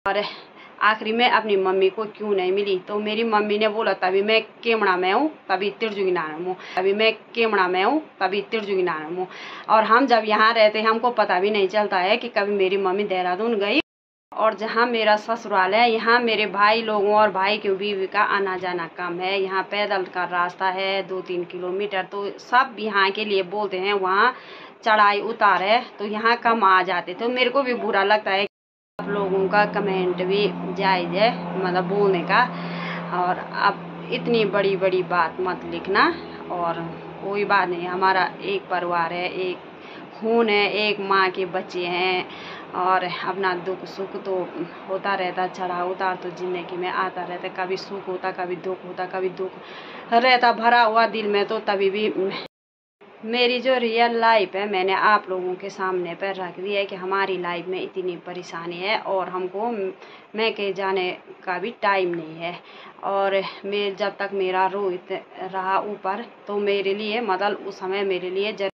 और आखिरी में अपनी मम्मी को क्यों नहीं मिली, तो मेरी मम्मी ने बोला तभी मैं केमड़ा में हूँ तभी तिरजुगी नानम हूँ, तभी मैं केमड़ा में हूँ तभी तिरजुगी नानम हूँ। और हम जब यहाँ रहते हमको पता भी नहीं चलता है कि कभी मेरी मम्मी देहरादून गई। और जहाँ मेरा ससुराल है यहाँ मेरे भाई लोगों और भाई की बीवी का आना जाना कम है। यहाँ पैदल का रास्ता है 2-3 किलोमीटर, तो सब यहाँ के लिए बोलते हैं वहाँ चढ़ाई उतार है तो यहाँ कम आ जाते। तो मेरे को भी बुरा लगता है आप लोगों का कमेंट भी जायज़ है, मतलब बोलने का। और अब इतनी बड़ी बड़ी बात मत लिखना। और कोई बात नहीं, हमारा एक परिवार है, एक खून है, एक माँ के बच्चे हैं। और अपना दुख सुख तो होता रहता, चढ़ा उतार तो ज़िंदगी में आता रहता। कभी सुख होता, कभी दुख होता, कभी दुख रहता भरा हुआ दिल में। तो तभी भी मेरी जो रियल लाइफ है मैंने आप लोगों के सामने पर रख दी है कि हमारी लाइफ में इतनी परेशानी है और हमको मैं कहीं जाने का भी टाइम नहीं है। और मैं जब तक मेरा रोहित रहा ऊपर तो मेरे लिए मतलब उस समय मेरे लिए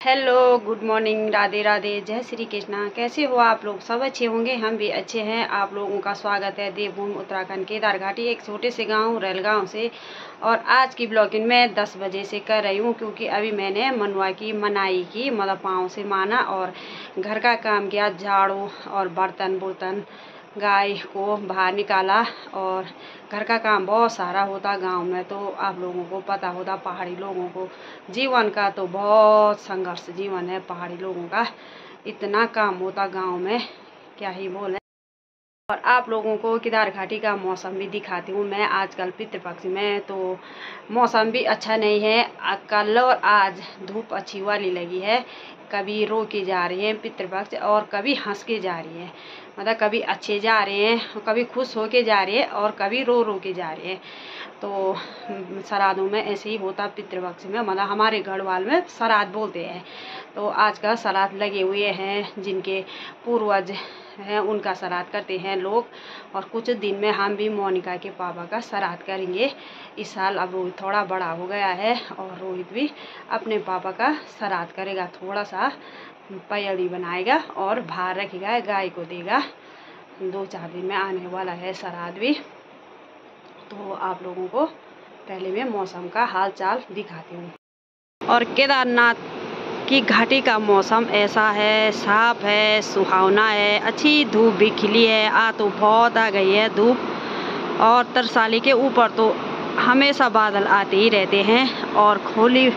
hello, good morning, Radhe Radhe, जय श्री कृष्णा। कैसे हो आप लोग? सब अच्छे होंगे, हम भी अच्छे हैं। आप लोगों का स्वागत है देवभूमि उत्तराखंड केदार घाटी, एक छोटे से गांव रेलगांव से। और आज की ब्लॉगिंग मैं 10 बजे से कर रही हूं क्योंकि अभी मैंने मनुआ की मनाई की, मतलब पाँव से माना और घर का काम किया, झाड़ू और बर्तन गाय को बाहर निकाला। और घर का काम बहुत सारा होता गांव में, तो आप लोगों को पता होता पहाड़ी लोगों को जीवन का तो बहुत संघर्ष जीवन है। पहाड़ी लोगों का इतना काम होता गांव में, क्या ही बोले। और आप लोगों को केदार घाटी का मौसम भी दिखाती हूँ मैं। आजकल पितृपक्ष में तो मौसम भी अच्छा नहीं है। कल और आज धूप अच्छी वाली लगी है, कभी रो के जा रही है पितृपक्ष और कभी हंस के जा रही है। मतलब कभी अच्छे जा रहे हैं, कभी खुश हो के जा रही है और कभी रो के जा रही है। तो श्राद्धों में ऐसे ही होता पितृपक्ष में, मतलब हमारे गढ़वाल में श्राद्ध बोलते हैं। तो आज का श्राद्ध लगे हुए हैं, जिनके पूर्वज हैं उनका श्राद्ध करते हैं लोग। और कुछ दिन में हम भी मोनिका के पापा का श्राद्ध करेंगे इस साल। अब रोहित थोड़ा बड़ा हो गया है और रोहित भी अपने पापा का श्राद्ध करेगा। थोड़ा सा पयली बनाएगा और बाहर रखेगा, गाय को देगा। 2-4 दिन में आने वाला है श्राद्ध भी। तो आप लोगों को पहले मैं मौसम का हाल चाल दिखाती हूँ। और केदारनाथ की घाटी का मौसम ऐसा है, साफ है, सुहावना है, अच्छी धूप भी खिली है। तो बहुत आ गई है धूप। और तरसाली के ऊपर तो हमेशा बादल आते ही रहते हैं और खोली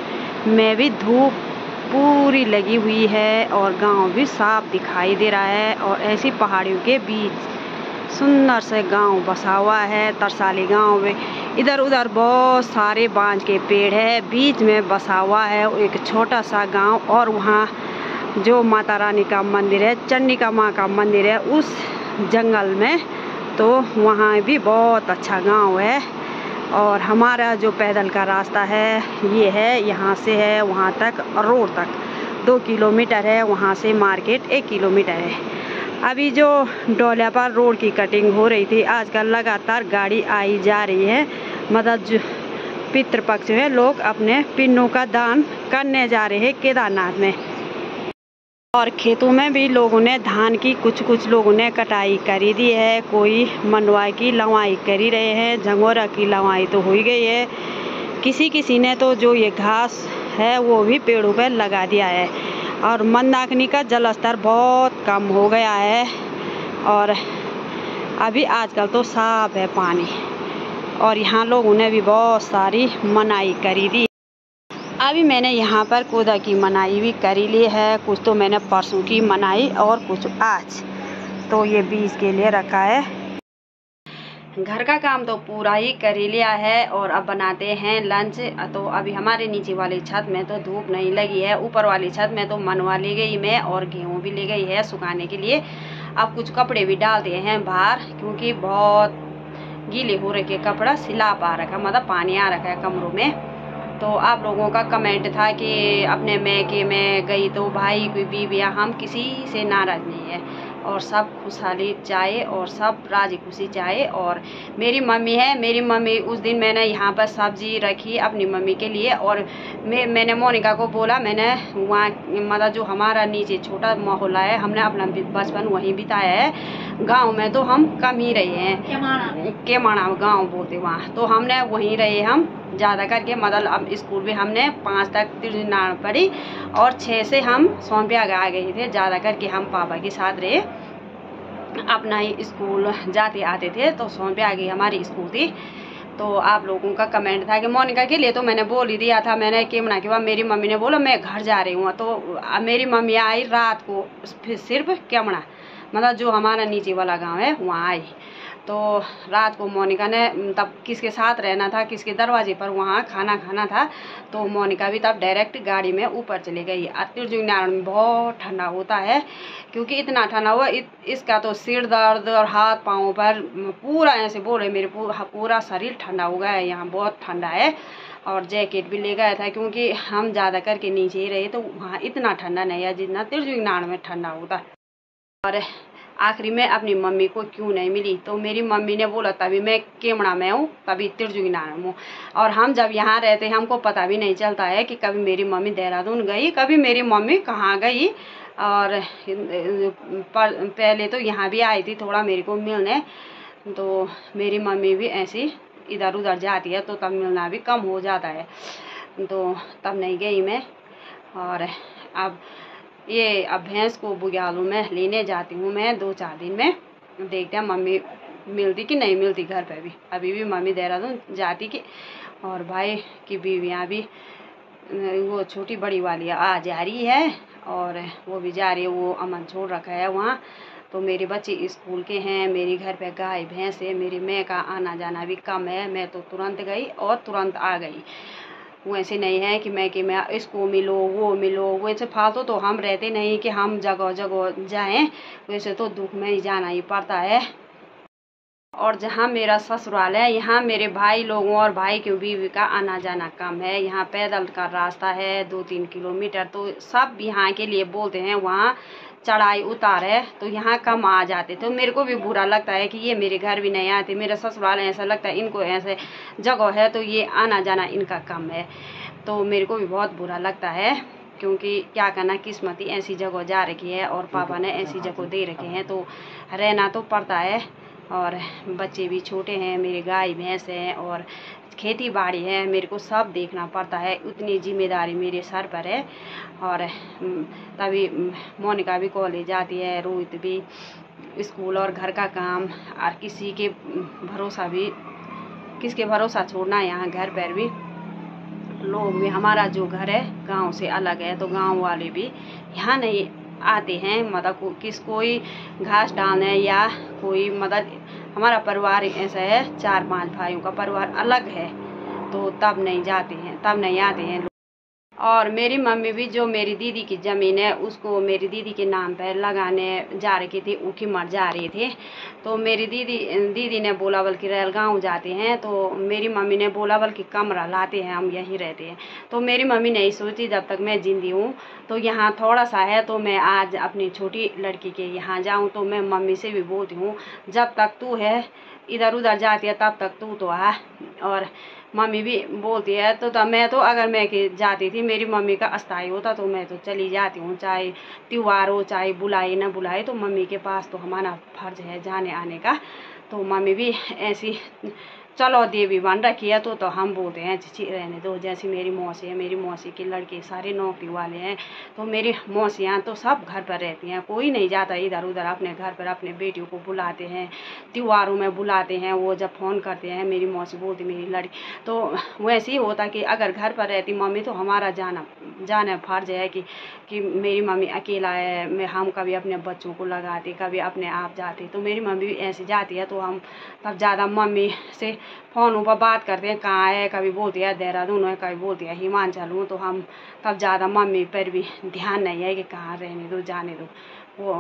में भी धूप पूरी लगी हुई है और गांव भी साफ दिखाई दे रहा है। और ऐसी पहाड़ियों के बीच सुंदर से गांव बसा हुआ है। तरसाली गांव में इधर उधर बहुत सारे बांज के पेड़ है, बीच में बसा हुआ है एक छोटा सा गांव। और वहाँ जो माता रानी का मंदिर है, चंडिका माँ का मंदिर है उस जंगल में, तो वहाँ भी बहुत अच्छा गांव है। और हमारा जो पैदल का रास्ता है ये है, यहाँ से है वहाँ तक रोड तक 2 किलोमीटर है, वहाँ से मार्केट 1 किलोमीटर है। अभी जो डोलिया पर रोड की कटिंग हो रही थी, आजकल लगातार गाड़ी आई जा रही है। मतलब जो पितृपक्ष में लोग अपने पिंडों का दान करने जा रहे हैं केदारनाथ में। और खेतों में भी लोगों ने धान की कुछ लोगों ने कटाई करी दी है, कोई मनवाई की लवाई करी रहे हैं, झंगोरा की लवाई तो हो ही गई है। किसी ने तो जो ये घास है वो भी पेड़ों पर लगा दिया है। और मंदाकिनी का जलस्तर बहुत कम हो गया है और अभी आजकल तो साफ है पानी। और यहाँ लोगों ने भी बहुत सारी मनाई करी दी। अभी मैंने यहाँ पर कोदा की मनाई भी करी ली है, कुछ तो मैंने परसों की मनाई और कुछ आज। तो ये बीज के लिए रखा है। घर का काम तो पूरा ही कर ही लिया है और अब बनाते हैं लंच। तो अभी हमारे नीचे वाली छत में तो धूप नहीं लगी है, ऊपर वाली छत में तो मनवा ले गई मैं और गेहूँ भी ले गई है सुखाने के लिए। अब कुछ कपड़े भी डाल दिए हैं बाहर क्योंकि बहुत गीले हो रखे कपड़ा सिला पा रखा, मतलब पानी आ रखा है कमरों में। तो आप लोगों का कमेंट था कि अपने मैके में गई तो भाई कोई बीवियाँ, हम किसी से नाराज़ नहीं है और सब खुशहाली चाहे और सब राजी खुशी चाहे। और मेरी मम्मी है, मेरी मम्मी उस दिन मैंने यहाँ पर सब्जी रखी अपनी मम्मी के लिए, और मैंने मोनिका को बोला, मैंने वहाँ मतलब जो हमारा नीचे छोटा मोहल्ला है, हमने अपना बचपन वहीं बिताया है। गांव में तो हम कम ही रहे हैं, केमाणा गांव बोलते वहाँ, तो हमने वहीं रहे हम ज़्यादा करके। मतलब अब स्कूल भी हमने 5 तक तिरजुनार पढ़ी और 6 से हम सोनप्याग आ गए थे। ज़्यादा करके हम पापा के साथ रहे, अपना ही स्कूल जाते आते थे, तो सोनप्याग ही हमारी स्कूल थी। तो आप लोगों का कमेंट था कि मोनिका के लिए तो मैंने बोल ही दिया था, मैंने केमना के बाद मेरी मम्मी ने बोला मैं घर जा रही हूँ, तो मेरी मम्मी आई रात को फिर सिर्फ केमना मतलब जो हमारा नीचे वाला गांव है वहाँ आई। तो रात को मोनिका ने तब किसके साथ रहना था, किसके दरवाजे पर वहाँ खाना खाना था, तो मोनिका भी तब डायरेक्ट गाड़ी में ऊपर चली गई। तिरजुनार में बहुत ठंडा होता है, क्योंकि इतना ठंडा हुआ इसका तो सिर दर्द और हाथ पाँव पर पूरा ऐसे बोले मेरे पूरा शरीर ठंडा हो गया है। यहाँ बहुत ठंडा है, और जैकेट भी ले गया था, क्योंकि हम ज़्यादा करके नीचे ही रहे, तो वहाँ इतना ठंडा नहीं है जितना तिरजुनार में ठंडा होता। और आखिरी में अपनी मम्मी को क्यों नहीं मिली, तो मेरी मम्मी ने बोला तभी मैं केमड़ा में हूँ, तभी तिरजुनार में हूँ। और हम जब यहाँ रहते हमको पता भी नहीं चलता है कि कभी मेरी मम्मी देहरादून गई, कभी मेरी मम्मी कहाँ गई। और पहले तो यहाँ भी आई थी थोड़ा मेरे को मिलने, तो मेरी मम्मी भी ऐसी इधर उधर जाती है, तो तब मिलना भी कम हो जाता है, तो तब नहीं गई मैं। और अब भैंस को बुग्यालों में लेने जाती हूँ मैं 2-4 दिन में, देखते हैं मम्मी मिलती कि नहीं मिलती घर पे भी। अभी भी मम्मी देहरादून जाती कि, और भाई की बीवियाँ भी वो छोटी बड़ी वाली आ जा रही है, और वो भी जा रही है, वो अमन छोड़ रखा है वहाँ। तो मेरे बच्चे स्कूल के हैं, मेरे घर पे गाय भैंस है, मेरी मैं का आना जाना भी कम है, मैं तो तुरंत गई और तुरंत आ गई। वैसे नहीं है कि मैं इसको मिलो वो मिलो, वैसे फालतू तो हम रहते नहीं कि हम जगह जगह जाएं, वैसे तो दुख में ही जाना ही पड़ता है। और जहाँ मेरा ससुराल है, यहाँ मेरे भाई लोगों और भाई की बीवी का आना जाना कम है। यहाँ पैदल का रास्ता है 2-3 किलोमीटर, तो सब यहाँ के लिए बोलते हैं वहाँ चढ़ाई उतार है, तो यहाँ कम आ जाते। तो मेरे को भी बुरा लगता है कि ये मेरे घर भी नहीं आते, मेरा ससुराल ऐसा लगता है इनको ऐसे जगह है तो ये आना जाना इनका कम है, तो मेरे को भी बहुत बुरा लगता है। क्योंकि क्या करना, किस्मत ही ऐसी जगह जा रखी है और पापा ने ऐसी जगह दे रखे हैं, तो रहना तो पड़ता है। और बच्चे भी छोटे हैं, मेरे गाय भैंस हैं और खेती बाड़ी है, मेरे को सब देखना पड़ता है, उतनी जिम्मेदारी मेरे सर पर है। और तभी मोनिका भी कॉलेज जाती है, रोहित भी स्कूल और घर का काम, और किसके भरोसा छोड़ना। यहाँ घर पर भी लोग भी, हमारा जो घर है गांव से अलग है, तो गांव वाले भी यहाँ नहीं आते हैं, मतलब कोई घास डालने या कोई हमारा परिवार ऐसा है 4-5 भाइयों का परिवार अलग है, तो तब नहीं जाते हैं, तब नहीं आते हैं। और मेरी मम्मी भी जो मेरी दीदी की ज़मीन है उसको मेरी दीदी के नाम पर लगाने जा रही थी, ऊखी मर जा रही थी, तो मेरी दीदी ने बोला बल्कि रेलगांव जाते हैं, तो मेरी मम्मी ने बोला बल्कि कमरा लाते हैं, हम यहीं रहते हैं। तो मेरी मम्मी नहीं सोची जब तक मैं जिंदी हूँ तो यहाँ थोड़ा सा है, तो मैं आज अपनी छोटी लड़की के यहाँ जाऊँ, तो मैं मम्मी से भी बोलती हूँ जब तक तू है इधर उधर जाती है तब तक तू तो आ। और मम्मी भी बोलती है, तो मैं तो अगर मैं जाती थी मेरी मम्मी का अस्थाई होता तो मैं तो चली जाती हूँ, चाहे त्योहार हो चाहे बुलाए न बुलाए, तो मम्मी के पास तो हमारा फर्ज है जाने आने का। तो मम्मी भी ऐसी चलो देवी बन रखी है, तो हम बोलते हैं रहने दो। जैसे मेरी मौसी है, मेरी मौसी के लड़के सारे नौकरी वाले हैं, तो मेरी मौसियाँ तो सब घर पर रहती हैं, कोई नहीं जाता इधर उधर, अपने घर पर अपने बेटियों को बुलाते हैं, त्योहारों में बुलाते हैं। वो जब फ़ोन करते हैं मेरी मौसी बोलती मेरी लड़की, तो वैसे ही होता कि अगर घर पर रहती मम्मी तो हमारा जाना फर्ज है कि मेरी मम्मी अकेला है, हम कभी अपने बच्चों को लगाते, कभी अपने आप जाते, तो मेरी मम्मी भी ऐसी जाती है, तो हम तब ज़्यादा मम्मी से फ़ोन पर बात करते हैं, कहाँ है, कभी बोलती है देहरादून है, कभी बोलती है हिमाचल हूँ, तो हम तब ज़्यादा मम्मी पर भी ध्यान नहीं है कि कहाँ रहने दो जाने दो, वो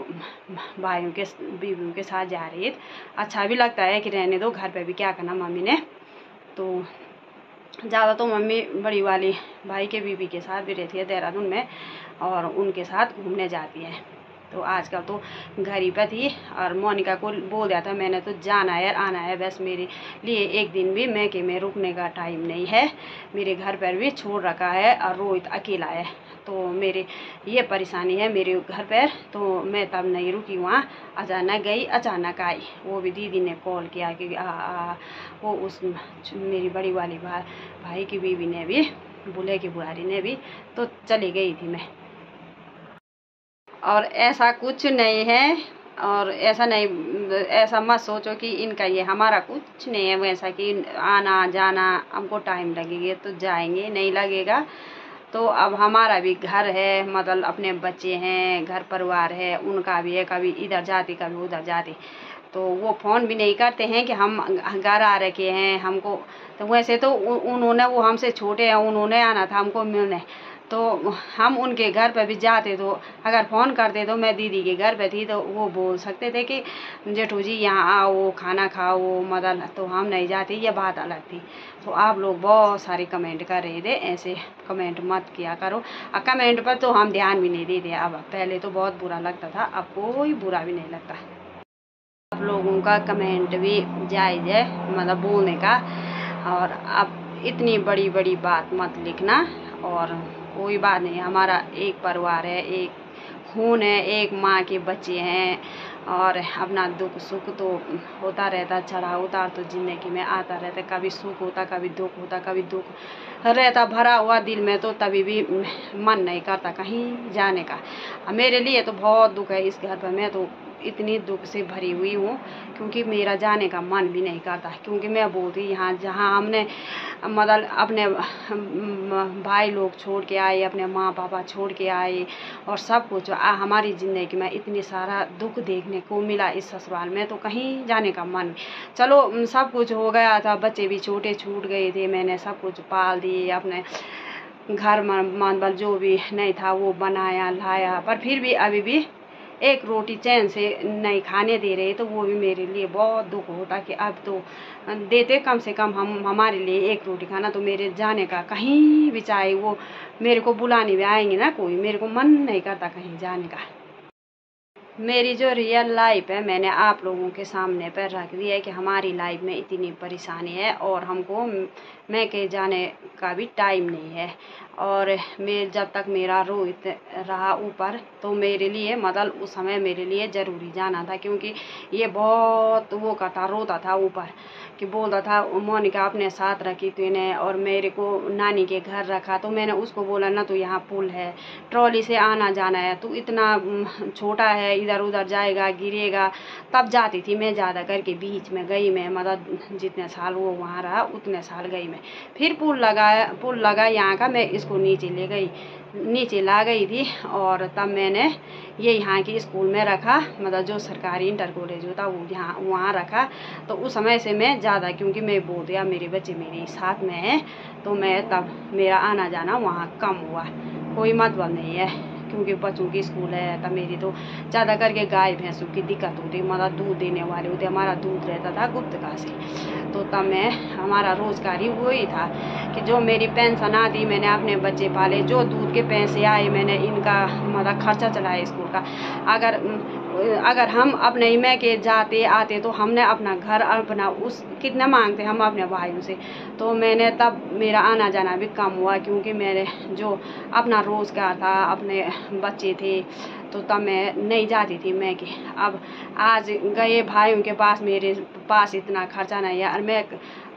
भाइयों के बीवियों के साथ जा रही है। अच्छा भी लगता है कि रहने दो, घर पे भी क्या करना मम्मी ने। तो ज़्यादा तो मम्मी बड़ी वाली भाई के बीवी के साथ भी रहती है देहरादून में, और उनके साथ घूमने जाती है। तो आजकल तो घर ही पे थी और मोनिका को बोल दिया था मैंने तो जाना है आना है, बस मेरे लिए एक दिन भी मैके में रुकने का टाइम नहीं है। मेरे घर पर भी छोड़ रखा है और रोहित अकेला है, तो मेरे ये परेशानी है मेरे घर पर। तो मैं तब नहीं रुकी वहाँ, अचानक गई अचानक आई। वो भी दीदी ने कॉल किया कि वो उस मेरी बड़ी वाली भाई की बीवी ने भी, बुले की बुढ़ारी ने भी, तो चली गई थी मैं। और ऐसा कुछ नहीं है, और ऐसा मत सोचो कि इनका ये हमारा कुछ नहीं है वैसा कि आना जाना हमको टाइम लगेगा तो जाएंगे, नहीं लगेगा। तो अब हमारा भी घर है, मतलब अपने बच्चे हैं, घर परिवार है, उनका भी है, कभी इधर जाती कभी उधर जाती। तो वो फ़ोन भी नहीं करते हैं कि हम घर आ रखे हैं हमको। तो वैसे तो उन्होंने, वो हमसे छोटे हैं, उन्होंने आना था हमको मिलने, तो हम उनके घर पे भी जाते। तो अगर फ़ोन करते तो मैं दीदी के घर पे थी तो वो बोल सकते थे कि जेठू जी यहाँ आओ खाना खाओ, मतलब तो हम नहीं जाते, ये बात अलग थी। तो आप लोग बहुत सारे कमेंट कर रहे थे, ऐसे कमेंट मत किया करो। कमेंट पर तो हम ध्यान भी नहीं देते अब, पहले तो बहुत बुरा लगता था, अब कोई बुरा भी नहीं लगता। आप लोगों का कमेंट भी जायज़ है, मतलब बोलने का। और अब इतनी बड़ी बड़ी बात मत लिखना, और कोई बात नहीं, हमारा एक परिवार है, एक खून है, एक माँ के बच्चे हैं, और अपना दुख सुख तो होता रहता, चढ़ाव उतार तो ज़िंदगी में आता रहता, कभी सुख होता कभी दुख होता, कभी दुख रहता भरा हुआ दिल में, तो तभी भी मन नहीं करता कहीं जाने का। मेरे लिए तो बहुत दुख है इस घर पर, मैं तो इतनी दुख से भरी हुई हूँ, क्योंकि मेरा जाने का मन भी नहीं करता। क्योंकि मैं बोलती यहाँ जहाँ हमने मतलब अपने भाई लोग छोड़ के आए, अपने माँ पापा छोड़ के आए, और सब कुछ हमारी ज़िंदगी में इतनी सारा दुख देखने को मिला इस ससुराल में, तो कहीं जाने का मन। चलो सब कुछ हो गया था, बच्चे भी छोटे छूट गए थे, मैंने सब कुछ पाल दिए, अपने घर मतलब जो भी नहीं था वो बनाया लाया, पर फिर भी अभी भी एक रोटी चैन से नहीं खाने दे रहे, तो वो भी मेरे लिए बहुत दुख होता कि अब तो देते कम से कम हम हमारे लिए एक रोटी खाना। तो मेरे जाने का कहीं भी, चाहे वो मेरे को बुलाने भी आएंगे ना कोई, मेरे को मन नहीं करता कहीं जाने का। मेरी जो रियल लाइफ है मैंने आप लोगों के सामने पर रख दी है कि हमारी लाइफ में इतनी परेशानी है, और हमको मैं के जाने का भी टाइम नहीं है। और मैं जब तक मेरा रोहित रहा ऊपर, तो मेरे लिए मतलब उस समय मेरे लिए ज़रूरी जाना था, क्योंकि ये बहुत वो करता, रोता था ऊपर कि बोलता था मोनिका अपने साथ रखी तूने, और मेरे को नानी के घर रखा। तो मैंने उसको बोला ना, तो यहाँ पुल है, ट्रॉली से आना जाना है, तू इतना छोटा है, इधर उधर जाएगा गिरेगा। तब जाती थी मैं, ज़्यादा करके बीच में गई मैं, मतलब जितने साल वो वहाँ रहा उतने साल गई मैं। फिर पुल लगा यहाँ का, मैं इसको नीचे ला गई थी, और तब मैंने ये यहाँ की स्कूल में रखा, मतलब जो सरकारी इंटर कॉलेज होता वो यहाँ वहाँ रखा। तो उस समय से मैं ज़्यादा, क्योंकि मैं बोल दिया मेरे बच्चे मेरे साथ में हैं, तो मैं तब मेरा आना जाना वहाँ कम हुआ, कोई मतलब नहीं है, क्योंकि बच्चों की स्कूल है। तब मेरी तो ज़्यादा करके गाय भैंसों की दिक्कत होती, मतलब दूध देने वाले होते, हमारा दूध रहता था गुप्तका से। तो तब मैं, हमारा रोज़गार ही वही था कि जो मेरी पेंशन आती मैंने अपने बच्चे पाले, जो दूध के पैसे आए मैंने इनका मतलब खर्चा चलाया स्कूल का। अगर हम अपने में के जाते आते तो हमने अपना घर अपना उस कितना मांगते हम अपने भाइयों से, तो मैंने तब मेरा आना जाना भी कम हुआ, क्योंकि मेरे जो अपना रोज़गार था, अपने बच्चे थे, तो तब मैं नहीं जाती थी मैं कि अब आज गए भाइयों के पास, मेरे पास इतना खर्चा नहीं है। और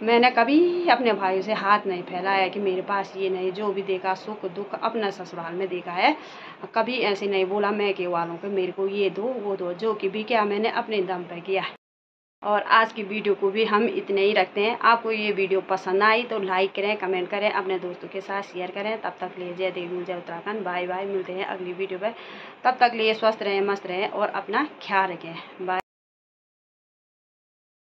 मैंने कभी अपने भाइयों से हाथ नहीं फैलाया कि मेरे पास ये नहीं, जो भी देखा सुख दुख अपना ससुराल में देखा है, कभी ऐसे नहीं बोला मैं के वालों को मेरे को ये दो वो दो, जो कि भी क्या मैंने अपने दम पे किया। और आज की वीडियो को भी हम इतने ही रखते हैं। आपको ये वीडियो पसंद आई तो लाइक करें, कमेंट करें, अपने दोस्तों के साथ शेयर करें। तब तक लिए जय देवी जय उत्तराखंड, बाय बाय, मिलते हैं अगली वीडियो पर। तब तक लिए स्वस्थ रहें, मस्त रहें और अपना ख्याल रखें, बाय।